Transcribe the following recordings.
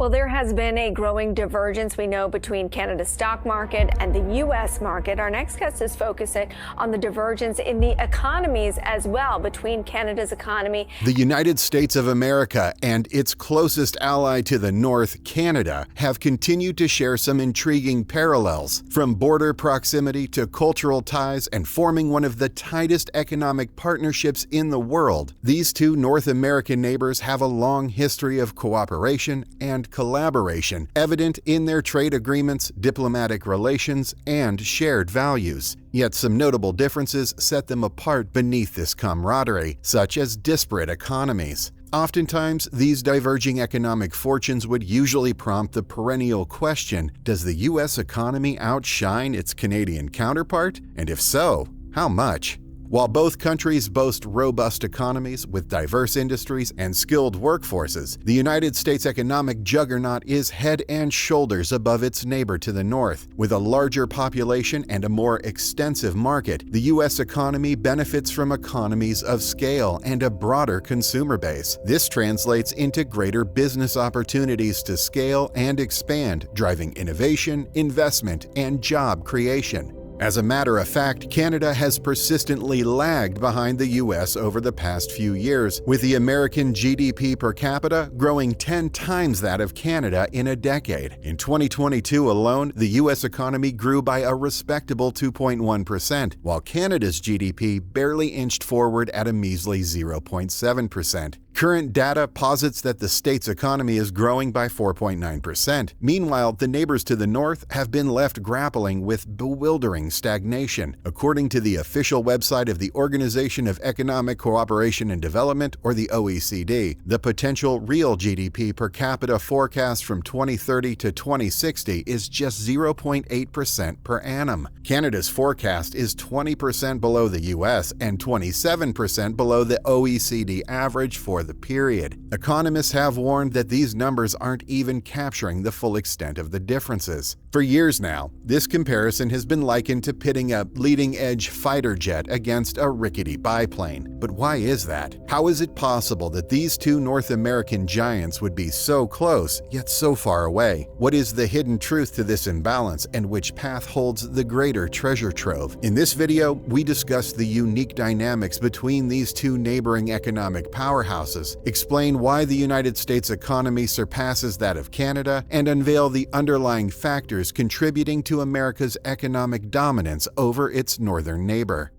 Well, there has been a growing divergence, we know, between Canada's stock market and the U.S. market. Our next guest is focusing on the divergence in the economies as well between Canada's economy. The United States of America and its closest ally to the north, Canada, have continued to share some intriguing parallels, from border proximity to cultural ties and forming one of the tightest economic partnerships in the world. These two North American neighbors have a long history of cooperation and collaboration, evident in their trade agreements, diplomatic relations, and shared values. Yet some notable differences set them apart beneath this camaraderie, such as disparate economies. Oftentimes, these diverging economic fortunes would usually prompt the perennial question, does the U.S. economy outshine its Canadian counterpart? And if so, how much? While both countries boast robust economies with diverse industries and skilled workforces, the United States economic juggernaut is head and shoulders above its neighbor to the north. With a larger population and a more extensive market, the U.S. economy benefits from economies of scale and a broader consumer base. This translates into greater business opportunities to scale and expand, driving innovation, investment, and job creation. As a matter of fact, Canada has persistently lagged behind the U.S. over the past few years, with the American GDP per capita growing 10 times that of Canada in a decade. In 2022 alone, the U.S. economy grew by a respectable 2.1%, while Canada's GDP barely inched forward at a measly 0.7%. Current data posits that the state's economy is growing by 4.9%. Meanwhile, the neighbors to the north have been left grappling with bewildering stagnation. According to the official website of the Organization of Economic Cooperation and Development, or the OECD, the potential real GDP per capita forecast from 2030 to 2060 is just 0.8% per annum. Canada's forecast is 20% below the US and 27% below the OECD average for the period. Economists have warned that these numbers aren't even capturing the full extent of the differences. For years now, this comparison has been likened to pitting a leading-edge fighter jet against a rickety biplane. But why is that? How is it possible that these two North American giants would be so close, yet so far away? What is the hidden truth to this imbalance, and which path holds the greater treasure trove? In this video, we discuss the unique dynamics between these two neighboring economic powerhouses, explain why the United States economy surpasses that of Canada, and unveil the underlying factors contributing to America's economic dominance over its northern neighbor.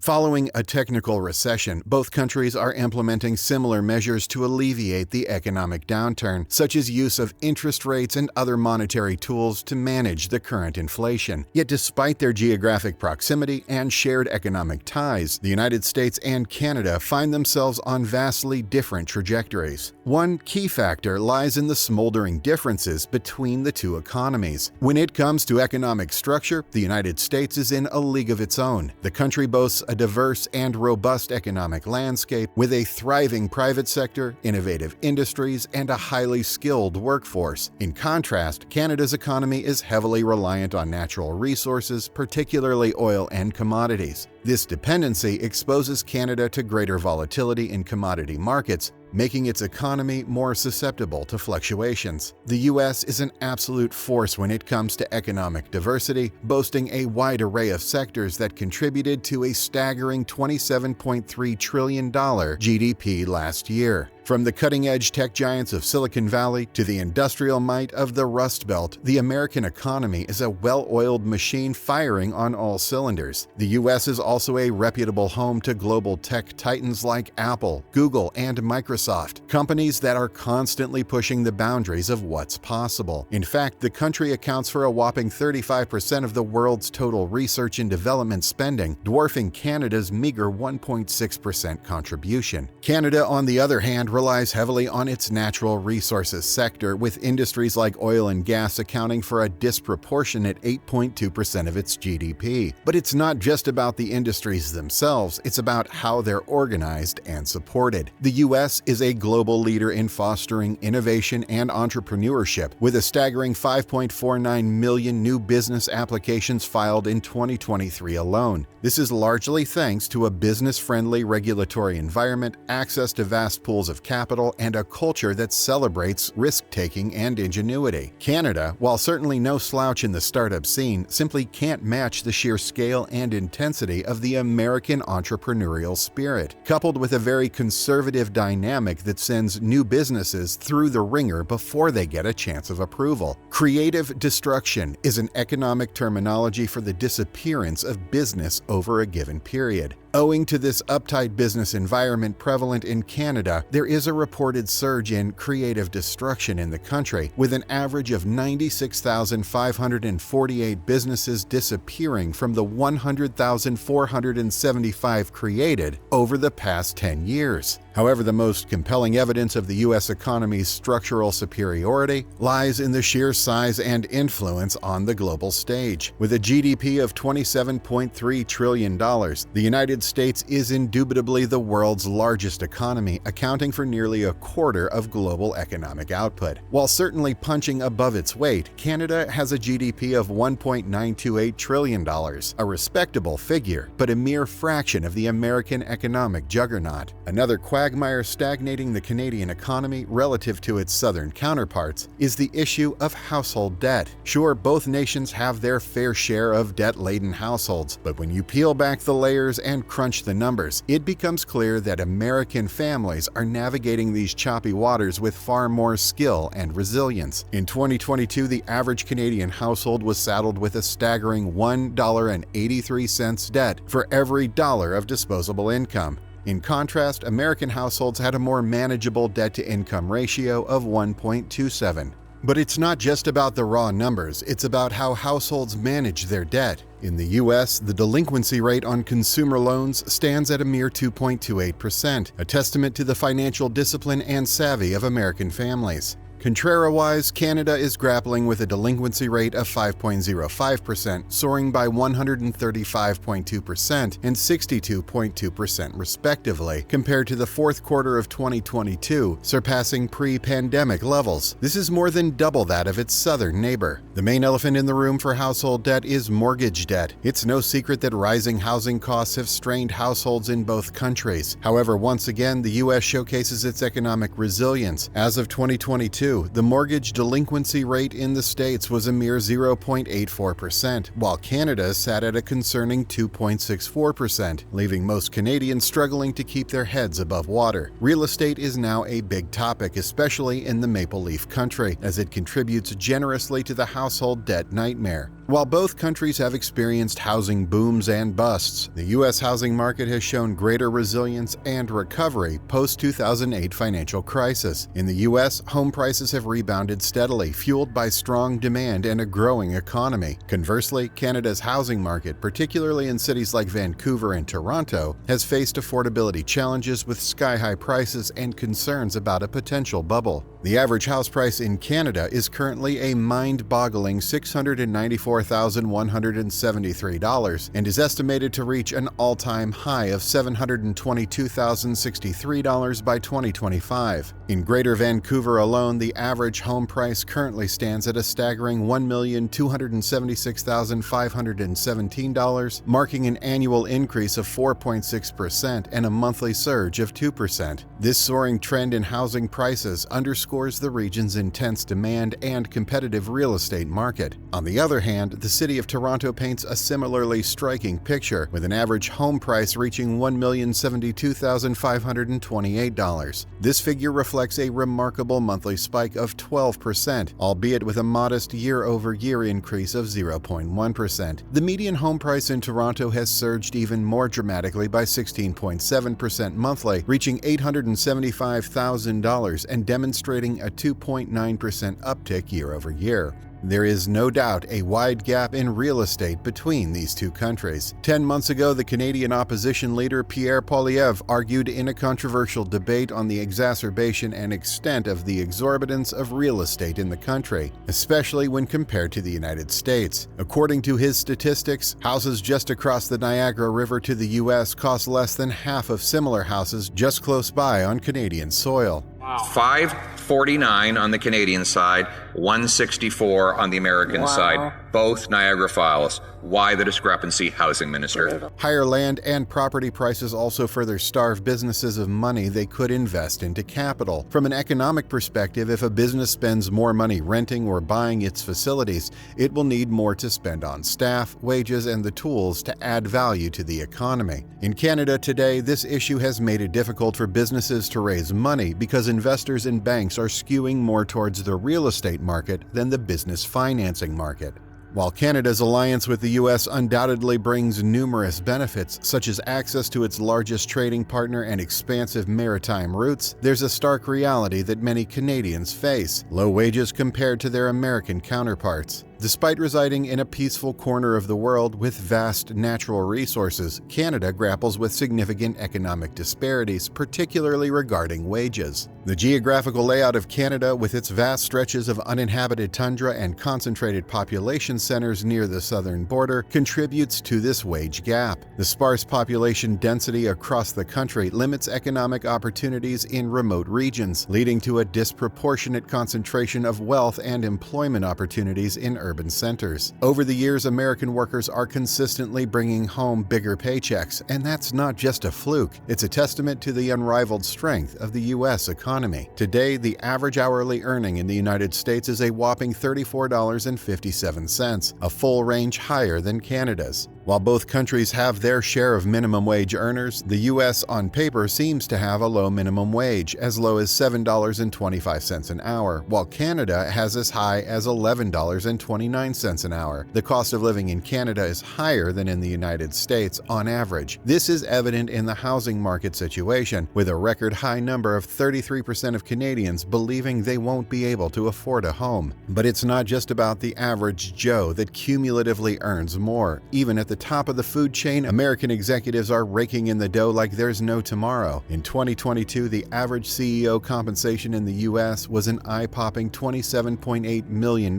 Following a technical recession, both countries are implementing similar measures to alleviate the economic downturn, such as use of interest rates and other monetary tools to manage the current inflation. Yet despite their geographic proximity and shared economic ties, the United States and Canada find themselves on vastly different trajectories. One key factor lies in the smoldering differences between the two economies. When it comes to economic structure, the United States is in a league of its own. The country boasts a diverse and robust economic landscape with a thriving private sector, innovative industries, and a highly skilled workforce. In contrast, Canada's economy is heavily reliant on natural resources, particularly oil and commodities. This dependency exposes Canada to greater volatility in commodity markets, making its economy more susceptible to fluctuations. The U.S. is an absolute force when it comes to economic diversity, boasting a wide array of sectors that contributed to a staggering $27.3 trillion GDP last year. From the cutting-edge tech giants of Silicon Valley to the industrial might of the Rust Belt, the American economy is a well-oiled machine firing on all cylinders. The U.S. is also a reputable home to global tech titans like Apple, Google, and Microsoft, companies that are constantly pushing the boundaries of what's possible. In fact, the country accounts for a whopping 35% of the world's total research and development spending, dwarfing Canada's meager 1.6% contribution. Canada, on the other hand, relies heavily on its natural resources sector, with industries like oil and gas accounting for a disproportionate 8.2% of its GDP. But it's not just about the industries themselves, it's about how they're organized and supported. The U.S. is a global leader in fostering innovation and entrepreneurship, with a staggering 5.49 million new business applications filed in 2023 alone. This is largely thanks to a business-friendly regulatory environment, access to vast pools of capital and a culture that celebrates risk-taking and ingenuity. Canada, while certainly no slouch in the startup scene, simply can't match the sheer scale and intensity of the American entrepreneurial spirit, coupled with a very conservative dynamic that sends new businesses through the ringer before they get a chance of approval. Creative destruction is an economic terminology for the disappearance of business over a given period. Owing to this uptight business environment prevalent in Canada, there is a reported surge in creative destruction in the country, with an average of 96,548 businesses disappearing from the 100,475 created over the past 10 years. However, the most compelling evidence of the U.S. economy's structural superiority lies in the sheer size and influence on the global stage. With a GDP of $27.3 trillion, the United States is indubitably the world's largest economy, accounting for nearly a quarter of global economic output. While certainly punching above its weight, Canada has a GDP of $1.928 trillion, a respectable figure, but a mere fraction of the American economic juggernaut. Another quagmire stagnating the Canadian economy relative to its southern counterparts is the issue of household debt. Sure, both nations have their fair share of debt-laden households, but when you peel back the layers and crunch the numbers, it becomes clear that American families are navigating these choppy waters with far more skill and resilience. In 2022, the average Canadian household was saddled with a staggering $1.83 debt for every dollar of disposable income. In contrast, American households had a more manageable debt-to-income ratio of 1.27. But it's not just about the raw numbers, it's about how households manage their debt. In the U.S., the delinquency rate on consumer loans stands at a mere 2.28%, a testament to the financial discipline and savvy of American families. Contrariwise, Canada is grappling with a delinquency rate of 5.05%, soaring by 135.2% and 62.2% respectively, compared to the fourth quarter of 2022, surpassing pre-pandemic levels. This is more than double that of its southern neighbor. The main elephant in the room for household debt is mortgage debt. It's no secret that rising housing costs have strained households in both countries. However, once again, the U.S. showcases its economic resilience. As of 2022, the mortgage delinquency rate in the States was a mere 0.84%, while Canada sat at a concerning 2.64%, leaving most Canadians struggling to keep their heads above water. Real estate is now a big topic, especially in the Maple Leaf country, as it contributes generously to the household debt nightmare. While both countries have experienced housing booms and busts, the U.S. housing market has shown greater resilience and recovery post-2008 financial crisis. In the U.S., home prices have rebounded steadily, fueled by strong demand and a growing economy. Conversely, Canada's housing market, particularly in cities like Vancouver and Toronto, has faced affordability challenges with sky-high prices and concerns about a potential bubble. The average house price in Canada is currently a mind-boggling $694,173 and is estimated to reach an all-time high of $722,063 by 2025. In Greater Vancouver alone, the average home price currently stands at a staggering $1,276,517, marking an annual increase of 4.6% and a monthly surge of 2%. This soaring trend in housing prices underscores the region's intense demand and competitive real estate market. On the other hand, the city of Toronto paints a similarly striking picture, with an average home price reaching $1,072,528. This figure reflects a remarkable monthly spike of 12%, albeit with a modest year-over-year increase of 0.1%. The median home price in Toronto has surged even more dramatically by 16.7% monthly, reaching $875,000 and demonstrating a 2.9% uptick year-over-year. There is no doubt a wide gap in real estate between these two countries. 10 months ago, the Canadian opposition leader Pierre Poilievre argued in a controversial debate on the exacerbation and extent of the exorbitance of real estate in the country, especially when compared to the United States. According to his statistics, houses just across the Niagara River to the U.S. cost less than half of similar houses just close by on Canadian soil. $549 on the Canadian side, $164 on the American side. both Niagara Falls. Why the discrepancy, Housing Minister? Higher land and property prices also further starve businesses of money they could invest into capital. From an economic perspective, if a business spends more money renting or buying its facilities, it will need more to spend on staff, wages, and the tools to add value to the economy. In Canada today, this issue has made it difficult for businesses to raise money because investors and banks are skewing more towards the real estate market than the business financing market. While Canada's alliance with the U.S. undoubtedly brings numerous benefits, such as access to its largest trading partner and expansive maritime routes, there's a stark reality that many Canadians face: low wages compared to their American counterparts. Despite residing in a peaceful corner of the world with vast natural resources, Canada grapples with significant economic disparities, particularly regarding wages. The geographical layout of Canada, with its vast stretches of uninhabited tundra and concentrated population centers near the southern border, contributes to this wage gap. The sparse population density across the country limits economic opportunities in remote regions, leading to a disproportionate concentration of wealth and employment opportunities in urban centers. Over the years, American workers are consistently bringing home bigger paychecks, and that's not just a fluke. It's a testament to the unrivaled strength of the U.S. economy. Today, the average hourly earning in the United States is a whopping $34.57, a full range higher than Canada's. While both countries have their share of minimum wage earners, the U.S. on paper seems to have a low minimum wage, as low as $7.25 an hour, while Canada has as high as $11.29 an hour. The cost of living in Canada is higher than in the United States on average. This is evident in the housing market situation, with a record high number of 33% of Canadians believing they won't be able to afford a home. But it's not just about the average Joe that cumulatively earns more. Even at the top of the food chain, American executives are raking in the dough like there's no tomorrow. In 2022, the average CEO compensation in the U.S. was an eye-popping $27.8 million,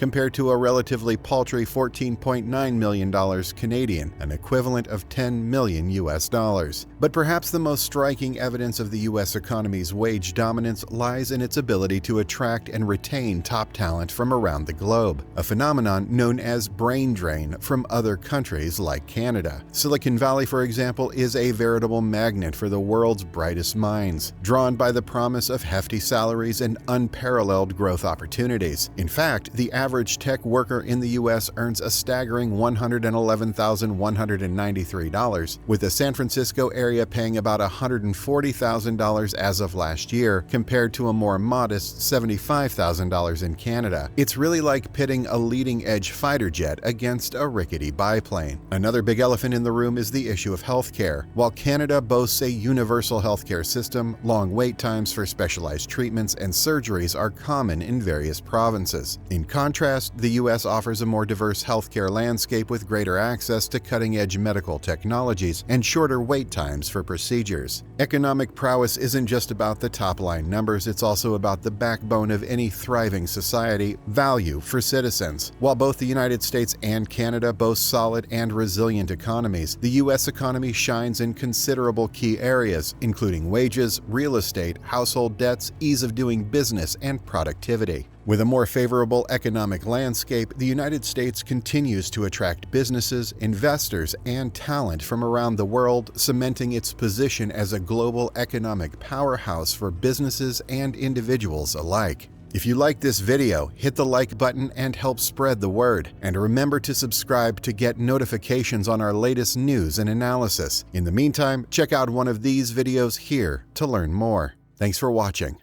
compared to a relatively paltry $14.9 million Canadian, an equivalent of $10 million US dollars. But perhaps the most striking evidence of the U.S. economy's wage dominance lies in its ability to attract and retain top talent from around the globe, a phenomenon known as brain drain from other countries like Canada. Silicon Valley, for example, is a veritable magnet for the world's brightest minds, drawn by the promise of hefty salaries and unparalleled growth opportunities. In fact, the average tech worker in the U.S. earns a staggering $111,193, with the San Francisco area paying about $140,000 as of last year, compared to a more modest $75,000 in Canada. It's really like pitting a leading-edge fighter jet against a rickety biplane. Another big elephant in the room is the issue of healthcare. While Canada boasts a universal healthcare system, long wait times for specialized treatments and surgeries are common in various provinces. In contrast, the U.S. offers a more diverse healthcare landscape with greater access to cutting-edge medical technologies and shorter wait times for procedures. Economic prowess isn't just about the top-line numbers, it's also about the backbone of any thriving society: value for citizens. While both the United States and Canada boast solid and resilient economies, the U.S. economy shines in considerable key areas, including wages, real estate, household debts, ease of doing business, and productivity. With a more favorable economic landscape, the United States continues to attract businesses, investors, and talent from around the world, cementing its position as a global economic powerhouse for businesses and individuals alike. If you like this video, hit the like button and help spread the word. And remember to subscribe to get notifications on our latest news and analysis. In the meantime, check out one of these videos here to learn more. Thanks for watching.